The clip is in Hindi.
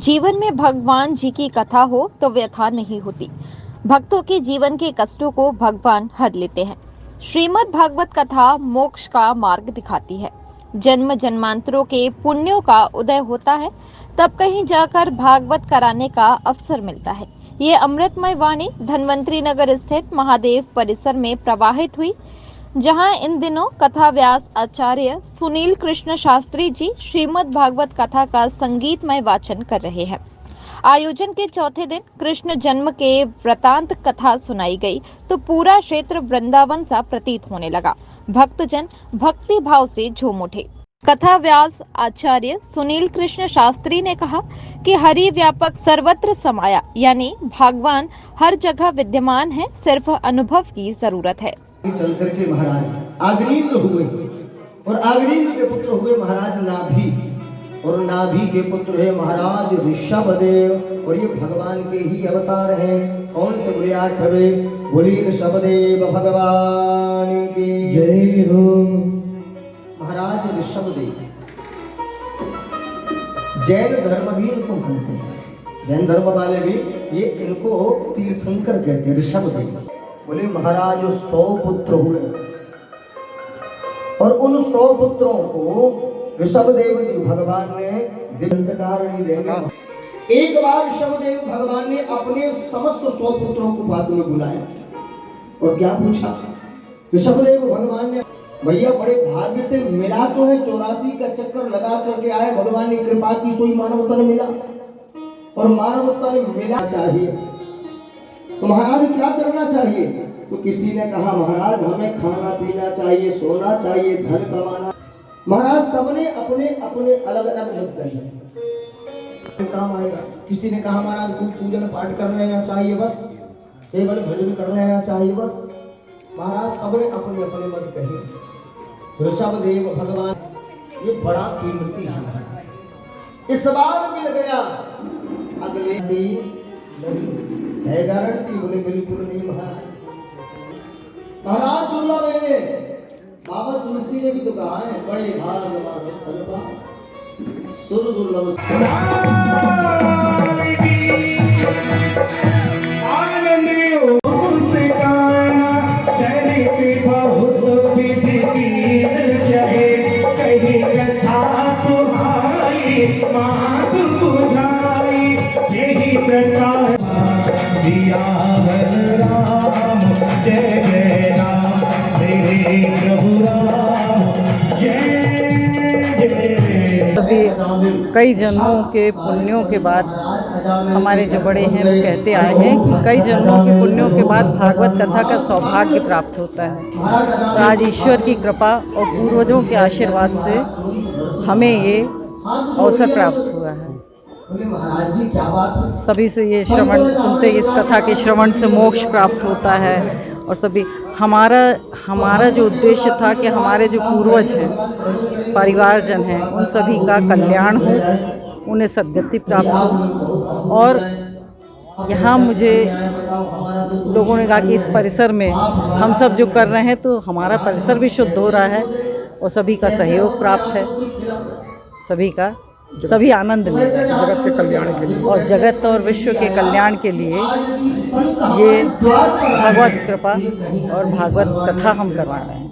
जीवन में भगवान जी की कथा हो तो व्यथा नहीं होती। भक्तों के जीवन के कष्टों को भगवान हर लेते हैं। श्रीमद् भागवत कथा मोक्ष का मार्ग दिखाती है। जन्म जन्मांतरों के पुण्यों का उदय होता है, तब कहीं जाकर भागवत कराने का अवसर मिलता है। ये अमृतमय वाणी धन्वंतरी नगर स्थित महादेव परिसर में प्रवाहित हुई, जहां इन दिनों कथा व्यास आचार्य सुनील कृष्ण शास्त्री जी श्रीमद् भागवत कथा का संगीतमय वाचन कर रहे हैं। आयोजन के चौथे दिन कृष्ण जन्म के वृतांत कथा सुनाई गई तो पूरा क्षेत्र वृंदावन सा प्रतीत होने लगा। भक्तजन भक्ति भाव से झूम उठे। कथा व्यास आचार्य सुनील कृष्ण शास्त्री ने कहा कि हरि व्यापक सर्वत्र समाया, यानी भगवान हर जगह विद्यमान है, सिर्फ अनुभव की जरूरत है। चल करके महाराज आग्नेय हुए और आग्नेय के पुत्र हुए महाराज नाभि, और नाभि के पुत्र है महाराज ऋषभदेव, और ये भगवान के ही अवतार हैं। कौन से बोले? 8वें। बोलिए ऋषभदेव भगवान की जय हो। महाराज ऋषभदेव जैन धर्म भी इनको मानते हैं। जैन धर्म वाले भी ये इनको तीर्थंकर कहते हैं, ऋषभदेव। बोले महाराज 100 पुत्र हुए और उन 100 पुत्रों को ऋषभदेव जी भगवान ने संस्कार नहीं देंगे। एक बार ऋषभदेव भगवान ने अपने समस्त 100 पुत्रों को पास में बुलाया और क्या पूछा? ऋषभदेव भगवान ने, भैया बड़े भाग्य से मिला तो है, 84 का चक्कर लगा करके आए, भगवान ने कृपा की, सोई मानवता ने मिला और मानवता ने मिला चाहिए, तो महाराज क्या करना चाहिए? तो किसी ने कहा महाराज हमें खाना पीना चाहिए, सोना चाहिए, धन कमाना। महाराज सबने अपने अपने अलग अलग मत कहे काम आएगा। किसी ने कहा महाराज को पूजन पाठ कर लेना चाहिए, बस केवल भजन कर लेना चाहिए, बस। महाराज सबने अपने अपने मत कहे। ऋषभदेव भगवान ये बड़ा कीमती है, इस बार मिल गया, अगले दिन नहीं है गारंटी। बोले बिल्कुल नहीं महाराज। महाराज दुर्लभ है, बाबा तुलसी ने भी तो कहा है, बड़े भाग्यवान स्थल पर सुर दुर्लभ। कई जन्मों के पुण्यों के बाद हमारे जो बड़े हैं वो कहते आए हैं कि कई जन्मों के पुण्यों के बाद भागवत कथा का सौभाग्य प्राप्त होता है। तो आज ईश्वर की कृपा और पूर्वजों के आशीर्वाद से हमें ये अवसर प्राप्त हुआ है। सभी से ये श्रवण सुनते, इस कथा के श्रवण से मोक्ष प्राप्त होता है, और सभी हमारा जो उद्देश्य था कि हमारे जो पूर्वज हैं, परिवारजन हैं, उन सभी का कल्याण हो, उन्हें सद्गति प्राप्त हो। और यहाँ मुझे लोगों ने कहा कि इस परिसर में हम सब जो कर रहे हैं तो हमारा परिसर भी शुद्ध हो रहा है और सभी का सहयोग प्राप्त है, सभी आनंद ले रहे हैं जगत के कल्याण के लिए, और जगत और विश्व के कल्याण के लिए ये भगवत कृपा और भागवत कथा हम करवा रहे हैं।